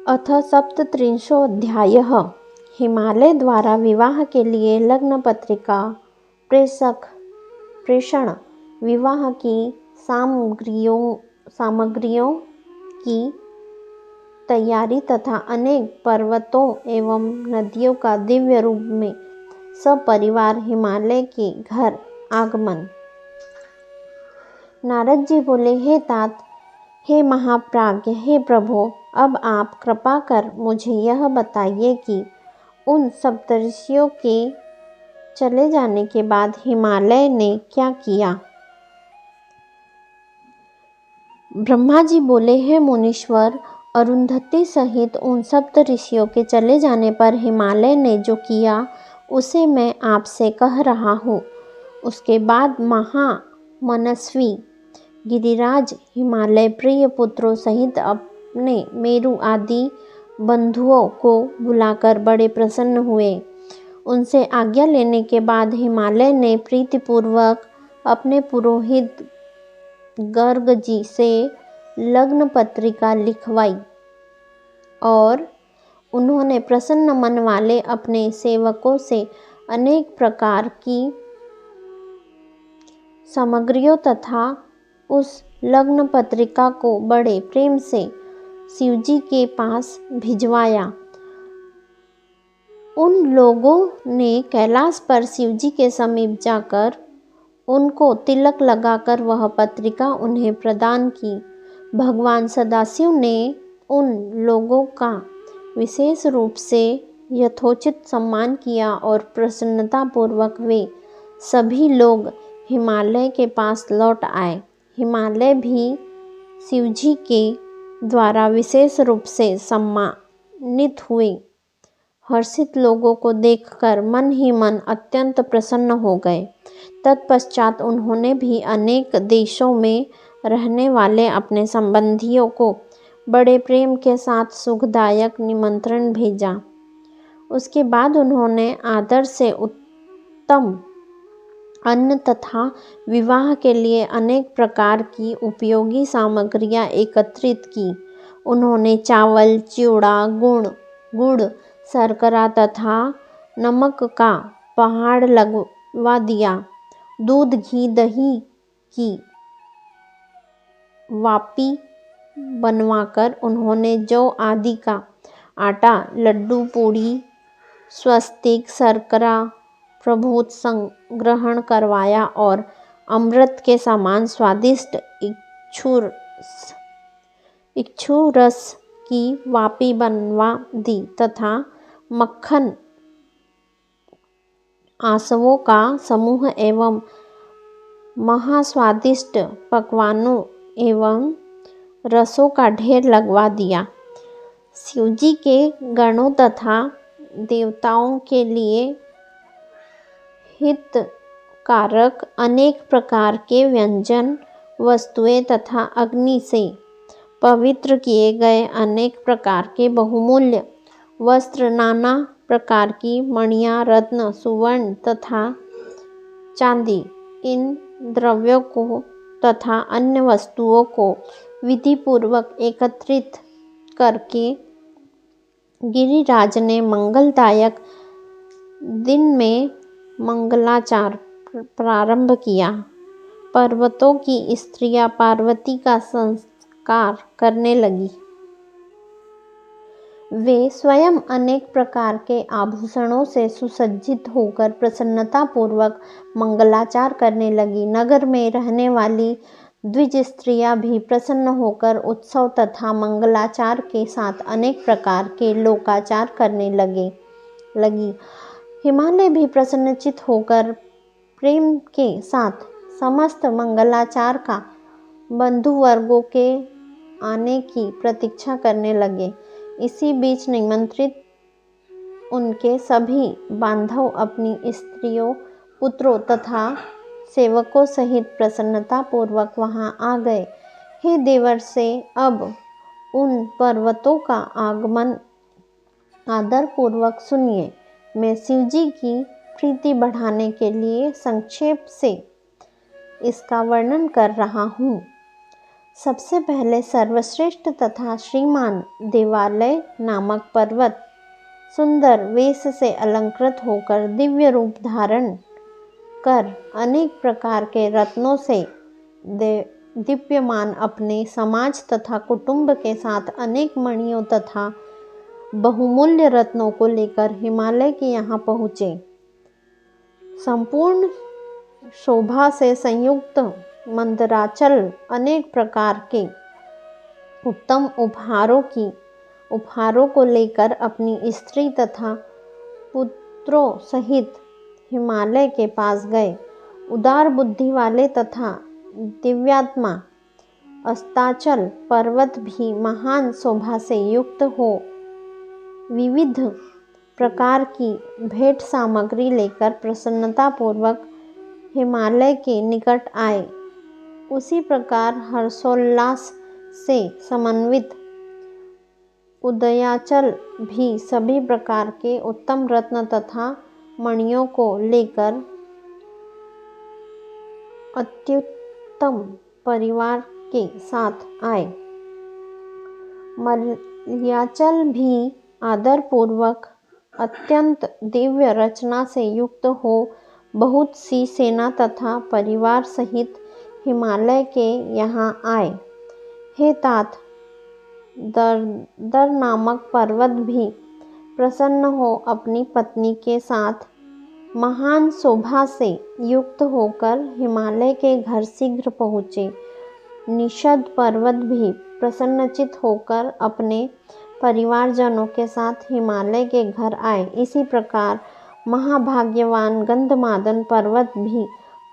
अथ सप्तत्रिंशोऽध्यायः। हिमालय द्वारा विवाह के लिए लग्न पत्रिका प्रेषण, विवाह की सामग्रियों की तैयारी तथा अनेक पर्वतों एवं नदियों का दिव्य रूप में सपरिवार हिमालय के घर आगमन। नारद जी बोले, हे तात, हे महाप्राज्ञ, हे प्रभु, अब आप कृपा कर मुझे यह बताइए कि उन सप्तर्षियों के चले जाने के बाद हिमालय ने क्या किया। ब्रह्मा जी बोले, हे मुनीश्वर, अरुंधति सहित उन सप्तऋषियों के चले जाने पर हिमालय ने जो किया उसे मैं आपसे कह रहा हूँ। उसके बाद महामनस्वी गिरिराज हिमालय प्रिय पुत्रों सहित अपने मेरु आदि बंधुओं को बुलाकर बड़े प्रसन्न हुए। उनसे आज्ञा लेने के बाद हिमालय ने प्रीतिपूर्वक अपने पुरोहित गर्ग जी से लग्न पत्रिका लिखवाई और उन्होंने प्रसन्न मन वाले अपने सेवकों से अनेक प्रकार की सामग्रियों तथा उस लग्न पत्रिका को बड़े प्रेम से शिवजी के पास भिजवाया। उन लोगों ने कैलाश पर शिवजी के समीप जाकर उनको तिलक लगाकर वह पत्रिका उन्हें प्रदान की। भगवान सदाशिव ने उन लोगों का विशेष रूप से यथोचित सम्मान किया और प्रसन्नतापूर्वक वे सभी लोग हिमालय के पास लौट आए। हिमालय भी शिवजी के द्वारा विशेष रूप से सम्मानित हुए। हर्षित लोगों को देखकर मन ही मन अत्यंत प्रसन्न हो गए। तत्पश्चात उन्होंने भी अनेक देशों में रहने वाले अपने संबंधियों को बड़े प्रेम के साथ सुखदायक निमंत्रण भेजा। उसके बाद उन्होंने आदर से उत्तम अन्न तथा विवाह के लिए अनेक प्रकार की उपयोगी सामग्रियां एकत्रित की। उन्होंने चावल, चिवड़ा, गुड़, शर्करा तथा नमक का पहाड़ लगवा दिया। दूध, घी, दही की वापी बनवाकर उन्होंने जौ आदि का आटा, लड्डू, पूड़ी, स्वस्तिक, शर्करा प्रभूत संग्रहण करवाया और अमृत के समान स्वादिष्ट इक्षु रस की वापी बनवा दी तथा मक्खन, आसवों का समूह एवं महास्वादिष्ट पकवानों एवं रसों का ढेर लगवा दिया। शिवजी के गणों तथा देवताओं के लिए हितकारक अनेक प्रकार के व्यंजन वस्तुएं तथा अग्नि से पवित्र किए गए अनेक प्रकार के बहुमूल्य वस्त्र, नाना प्रकार की मणियां, रत्न, सुवर्ण तथा चांदी, इन द्रव्यों को तथा अन्य वस्तुओं को विधिपूर्वक एकत्रित करके गिरिराज ने मंगलदायक दिन में मंगलाचार प्रारंभ किया। पर्वतों की स्त्रियां पार्वती का संस्कार करने लगी। वे स्वयं अनेक प्रकार के आभूषणों से सुसज्जित होकर प्रसन्नतापूर्वक मंगलाचार करने लगी। नगर में रहने वाली द्विज स्त्रियां भी प्रसन्न होकर उत्सव तथा मंगलाचार के साथ अनेक प्रकार के लोकाचार करने लगी। हिमालय भी प्रसन्नचित होकर प्रेम के साथ समस्त मंगलाचार का बंधु वर्गों के आने की प्रतीक्षा करने लगे। इसी बीच निमंत्रित उनके सभी बांधव अपनी स्त्रियों, पुत्रों तथा सेवकों सहित प्रसन्नतापूर्वक वहां आ गए। हे देवर से अब उन पर्वतों का आगमन आदरपूर्वक सुनिए। मैं शिवजी की प्रीति बढ़ाने के लिए संक्षेप से इसका वर्णन कर रहा हूँ। सबसे पहले सर्वश्रेष्ठ तथा श्रीमान देवालय नामक पर्वत सुंदर वेश से अलंकृत होकर दिव्य रूप धारण कर अनेक प्रकार के रत्नों से दीप्यमान अपने समाज तथा कुटुंब के साथ अनेक मणियों तथा बहुमूल्य रत्नों को लेकर हिमालय के यहाँ पहुँचे। संपूर्ण शोभा से संयुक्त मंदराचल अनेक प्रकार के उत्तम उपहारों को लेकर अपनी स्त्री तथा पुत्रों सहित हिमालय के पास गए। उदार बुद्धि वाले तथा दिव्यात्मा अस्ताचल पर्वत भी महान शोभा से युक्त हो विविध प्रकार की भेंट सामग्री लेकर प्रसन्नतापूर्वक हिमालय के निकट आए। उसी प्रकार हर्षोल्लास से समन्वित उदयाचल भी सभी प्रकार के उत्तम रत्न तथा मणियों को लेकर अत्युत्तम परिवार के साथ आए। मलयाचल भी आदरपूर्वक अत्यंत दिव्य रचना से युक्त हो बहुत सी सेना तथा परिवार सहित हिमालय के यहाँ आए। हे तात, दर नामक पर्वत भी प्रसन्न हो अपनी पत्नी के साथ महान शोभा से युक्त होकर हिमालय के घर शीघ्र पहुँचे। निषद पर्वत भी प्रसन्नचित होकर अपने परिवारजनों के साथ हिमालय के घर आए। इसी प्रकार महाभाग्यवान गंधमादन पर्वत भी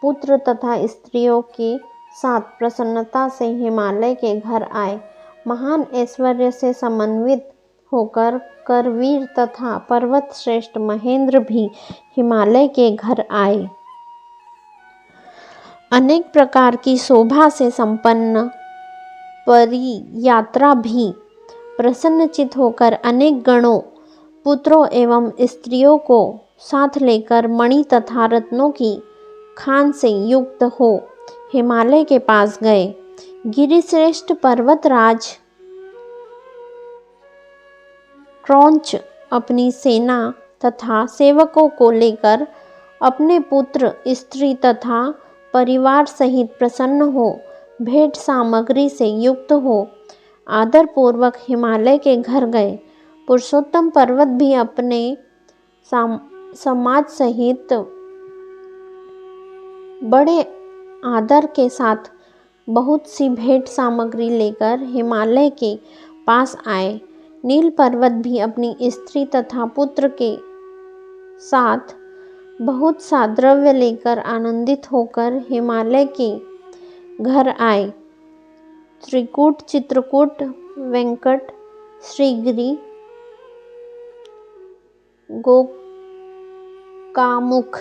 पुत्र तथा स्त्रियों के साथ प्रसन्नता से हिमालय के घर आए। महान ऐश्वर्य से समन्वित होकर करवीर तथा पर्वत श्रेष्ठ महेंद्र भी हिमालय के घर आए। अनेक प्रकार की शोभा से संपन्न परियात्रा भी प्रसन्नचित होकर अनेक गणों पुत्रों एवं स्त्रियों को साथ लेकर मणि तथा रत्नों की खान से युक्त हो हिमालय के पास गए। गिरिश्रेष्ठ पर्वतराज क्रौंच अपनी सेना तथा सेवकों को लेकर अपने पुत्र स्त्री तथा परिवार सहित प्रसन्न हो भेंट सामग्री से युक्त हो आदरपूर्वक हिमालय के घर गए। पुरुषोत्तम पर्वत भी अपने समाज सहित बड़े आदर के साथ बहुत सी भेंट सामग्री लेकर हिमालय के पास आए। नील पर्वत भी अपनी स्त्री तथा पुत्र के साथ बहुत सा द्रव्य लेकर आनंदित होकर हिमालय के घर आए। त्रिकूट, चित्रकूट, वेंकट, श्रीगिरि, गोकामुख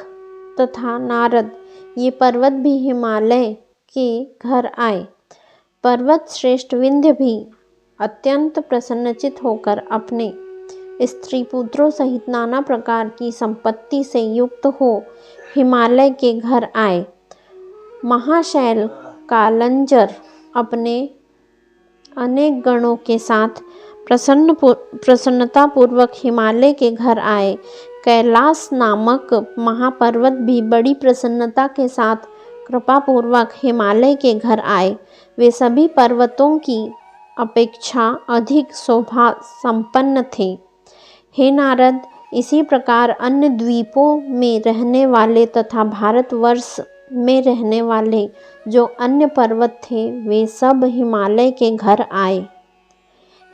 तथा नारद ये पर्वत भी हिमालय के घर आए। पर्वत श्रेष्ठ विंध्य भी अत्यंत प्रसन्नचित होकर अपने स्त्री पुत्रों सहित नाना प्रकार की संपत्ति से युक्त हो हिमालय के घर आए। महाशैल कालंजर अपने अनेक गणों के साथ प्रसन्नतापूर्वक हिमालय के घर आए। कैलाश नामक महापर्वत भी बड़ी प्रसन्नता के साथ कृपापूर्वक हिमालय के घर आए। वे सभी पर्वतों की अपेक्षा अधिक शोभा संपन्न थे। हे नारद, इसी प्रकार अन्य द्वीपों में रहने वाले तथा भारतवर्ष में रहने वाले जो अन्य पर्वत थे वे सब हिमालय के घर आए।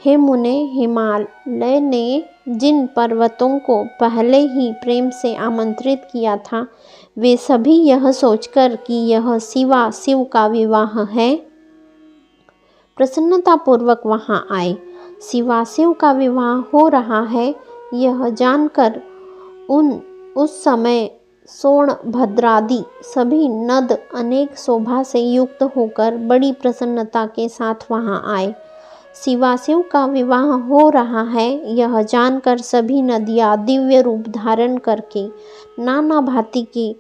हे मुने, हिमालय ने जिन पर्वतों को पहले ही प्रेम से आमंत्रित किया था वे सभी यह सोचकर कि यह शिव का विवाह है प्रसन्नतापूर्वक वहाँ आए। शिव का विवाह हो रहा है यह जानकर उस समय सोनभद्रादि सभी नद अनेक शोभा से युक्त होकर बड़ी प्रसन्नता के साथ वहाँ आए। शिव का विवाह हो रहा है यह जानकर सभी नदियाँ दिव्य रूप धारण करके नाना भांति के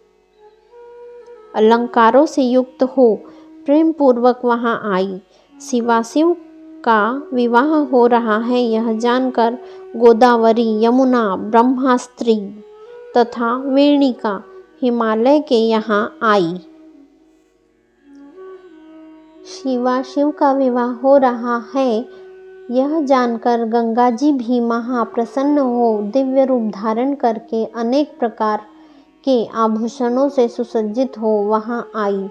अलंकारों से युक्त हो प्रेम पूर्वक वहाँ आई। शिवाशिव का विवाह हो रहा है यह जानकर गोदावरी, यमुना, ब्रह्मास्त्री तथा वेणिका हिमालय के यहाँ आई। शिवाशिव का विवाह हो रहा है यह जानकर गंगा जी भी महाप्रसन्न हो दिव्य रूप धारण करके अनेक प्रकार के आभूषणों से सुसज्जित हो वहां आई।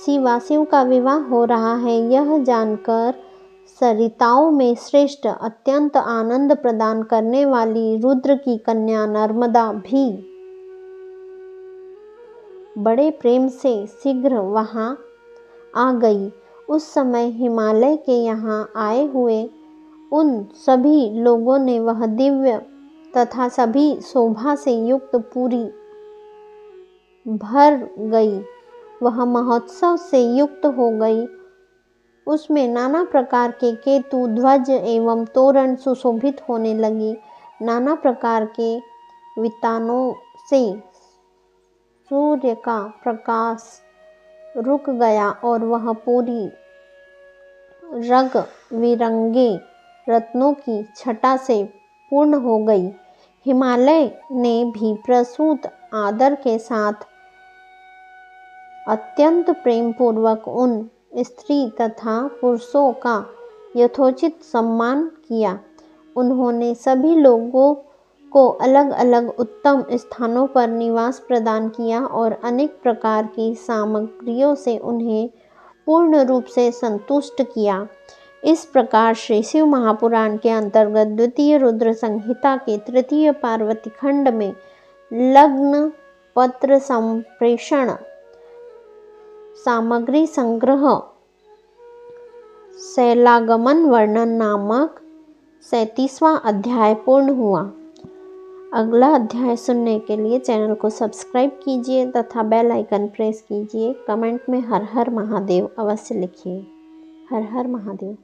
शिवाशिव का विवाह हो रहा है यह जानकर सरिताओं में श्रेष्ठ अत्यंत आनंद प्रदान करने वाली रुद्र की कन्या नर्मदा भी बड़े प्रेम से शीघ्र वहां आ गई। उस समय हिमालय के यहाँ आए हुए उन सभी लोगों ने वह दिव्य तथा सभी शोभा से युक्त पूरी भर गई। वह महोत्सव से युक्त हो गई। उसमें नाना प्रकार के केतु, ध्वज एवं तोरण सुशोभित होने लगी। नाना प्रकार के वितानों से सूर्य का प्रकाश रुक गया और वह पूरी रंग बिरंगे रत्नों की छटा से पूर्ण हो गई। हिमालय ने भी प्रसूत आदर के साथ अत्यंत प्रेम पूर्वक उन स्त्री तथा पुरुषों का यथोचित सम्मान किया। उन्होंने सभी लोगों को अलग अलग उत्तम स्थानों पर निवास प्रदान किया और अनेक प्रकार की सामग्रियों से उन्हें पूर्ण रूप से संतुष्ट किया। इस प्रकार श्री शिव महापुराण के अंतर्गत द्वितीय रुद्र संहिता के तृतीय पार्वती खंड में लग्न पत्र संप्रेषण सामग्री संग्रह शैलागमन वर्णन नामक 37वां अध्याय पूर्ण हुआ। अगला अध्याय सुनने के लिए चैनल को सब्सक्राइब कीजिए तथा बेल आइकन प्रेस कीजिए। कमेंट में हर हर महादेव अवश्य लिखिए। हर हर महादेव।